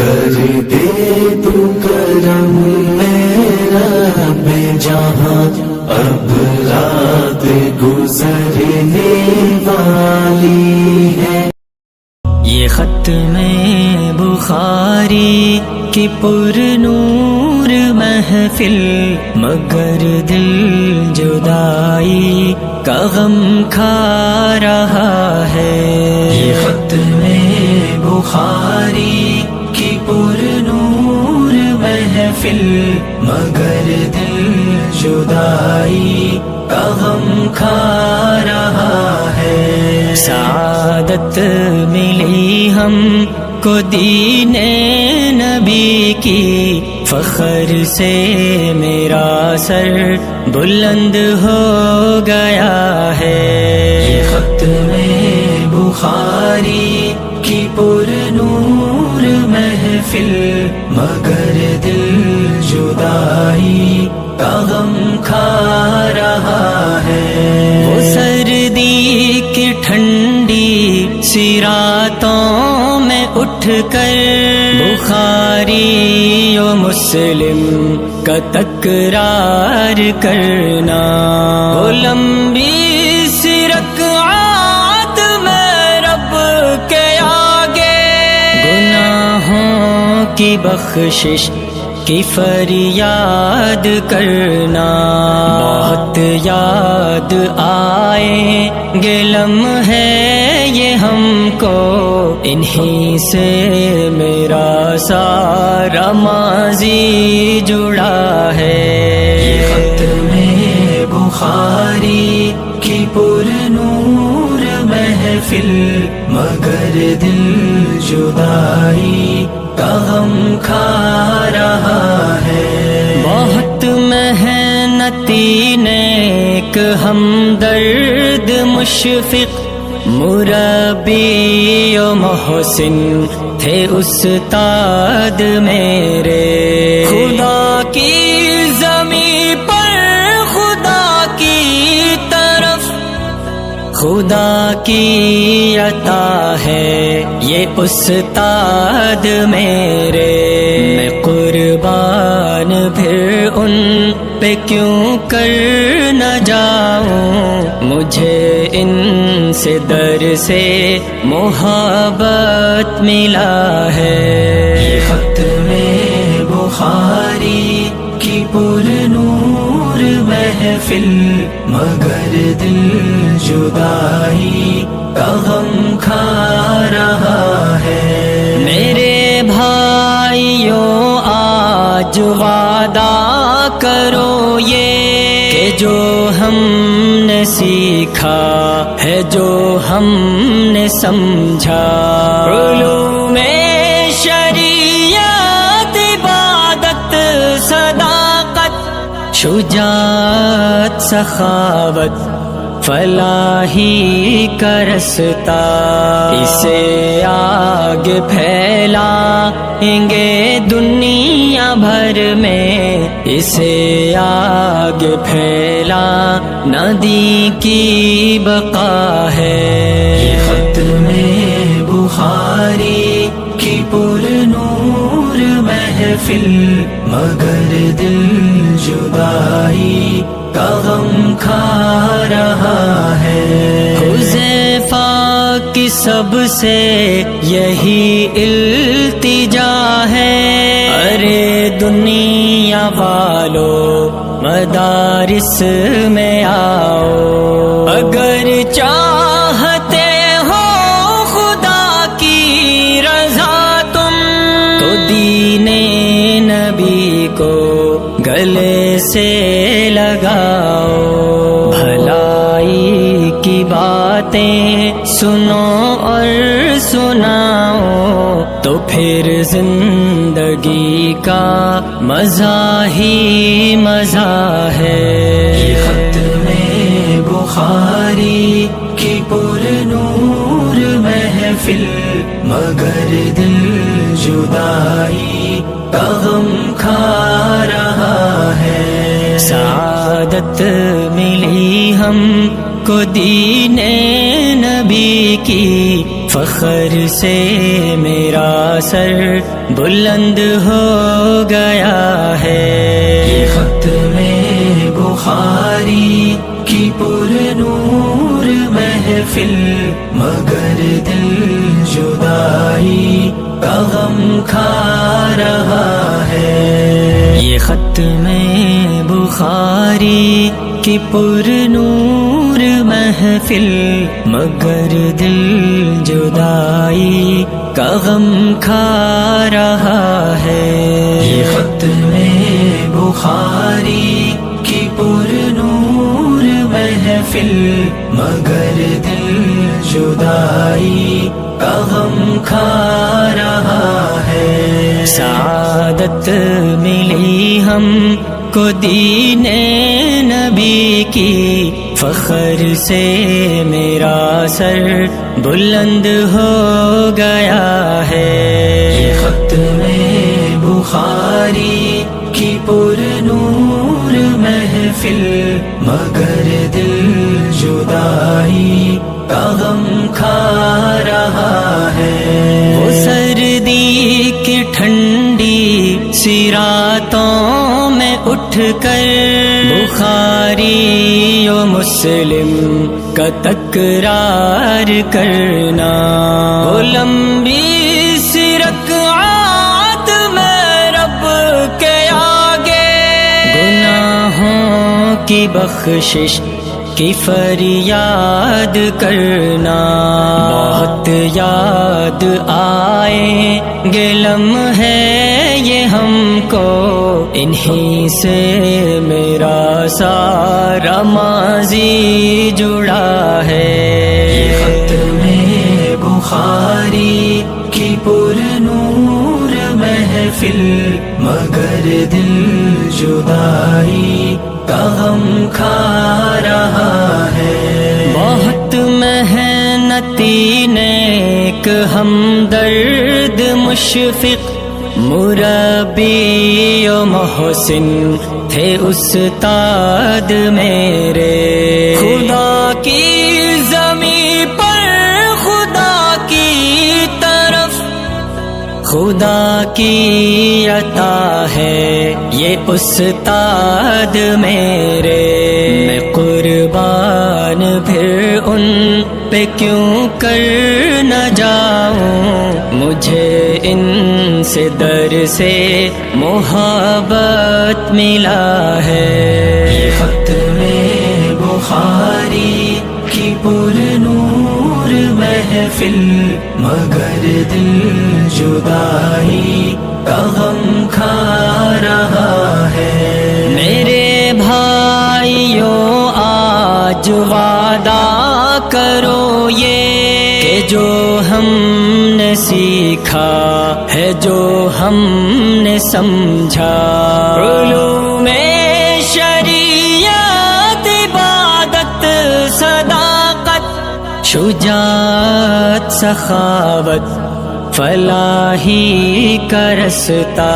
کر دے تو کرم میرا بے جہاں، اب رات گزرنے والی ہے۔ یہ ختم بخاری کی پر نور محفل، مگر دل جدائی کا غم کھا رہا ہے۔ یہ ختم بخاری کی پر نور محفل، مگر دل جدائی کا غم کھا رہا ہے۔ سعادت ملی ہم کو دین نبی کی، فخر سے میرا سر بلند ہو گیا ہے۔ یہ ختم بخاری کی پر نور محفل، مگر دل جدائی کا غم کھا رہا ہے۔ وہ سردی کی ٹھنڈی سی راتوں میں اٹھ کر بخاری و مسلم کا تکرار کرنا، وہ لمبی سی رکعات میں رب کے آگے گناہوں کی بخشش کی فریاد کرنا۔ بہت یاد آئیں گے لمحے یہ ہم کو، انہی سے میرا سارا ماضی جڑا ہے۔ یہ ختم بخاری کی پر نور محفل، مگر دل جدائی کا غم کھا رہا ہے۔ بہت محنتی نیک ہمدرد مشفق مربی و محسن تھے استاد میرے، خدا کی زمین پر خدا کی طرف خدا کی عطا ہے یہ استاد میرے۔ میں قربان پھر ان پہ کیوں کر نہ جاؤں، مجھے ان سے در سے محبت ملا ہے۔ یہ ختم بخاری کی پر نور محفل، مگر دل جدائی کا غم کھا رہا ہے۔ میرے بھائیوں آج وعدہ کرو یہ کہ جو ہم نے سیکھا ہے، جو ہم نے سمجھا، علوم شریعت، عبادت، صداقت، شجاعت، سخاوت، فلاحی کا رستہ، اسے آگے پھیلائیں گے دنیا بھر میں، اسے آگے پھیلا ندی کی بقا ہے۔ یہ ختم بخاری کی پر نور محفل، مگر دل جدائی کا غم کھا رہا ہے۔ حذیفہ کی سب سے یہی التجا ہے، ارے دنیا والو مدارس میں آؤ، اگر چاہتے ہو خدا کی رضا تم، تو دین نبی کو گلے سے لگاؤ، بھلائی کی باتیں سنو اور سناؤ، تو پھر زندگی کا مزہ ہی مزہ ہے۔ یہ ختم بخاری کی پر نور محفل، مگر دل جدائی کا غم کھا رہا ہے۔ سعادت ملی ہم کو دین نبی کی، فخر سے میرا سر بلند ہو گیا ہے. یہ ختم بخاری کی پر نور محفل، مگر دل جدائی کا غم کھا رہا ہے. یہ ختم بخاری کی پر نور محفل، مگر دل جدائی کا غم کھا رہا ہے. یہ ختم بخاری کی پر نور محفل، مگر دل جدائی کا غم کھا رہا ہے. سعادت ملی ہم کو دین نبی کی، فخر سے میرا سر بلند ہو گیا ہے. یہ ختم بخاری کی پر نور محفل، مگر دل جدائی کا غم کھا رہا ہے. وہ سردی کی ٹھنڈی سی راتوں میں اٹھ کر بخاری و مسلم کا تکرار کرنا، وہ لمبی سی رکعات میں رب کے آگے گناہوں کی بخشش کی فریاد کرنا. بہت یاد آئیں گے لمحے یہ ہم کو، انہی سے میرا سارا ماضی جڑا ہے. یہ ختم بخاری کی پر نور محفل، مگر دل جدائی کا غم کھا رہا ہے. بہت محنتی نیک ہمدرد مشفق مربی و محسن تھے استاد میرے. خدا کی زمین پر خدا کی طرف خدا کی عطا ہے یہ استاد میرے. میں قربان پھر ان پہ کیوں کر نہ جاؤں، مجھے ان سے در سے محبت ملا ہے. یہ ختم بخاری کی پر نور محفل، مگر دل جدائی کا غم کھا رہا ہے. میرے بھائیوں آج وعدہ کرو یہ کہ جو ہم نے سیکھا ہے، جو ہم نے سمجھا، علوم شریعت، عبادت، صداقت، شجاعت، سخاوت، فلاحی کا رستہ،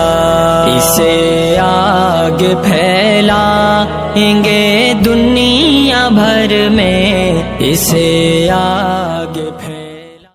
اسے آگے پھیلائیں گے دنیا بھر میں، اسے آگے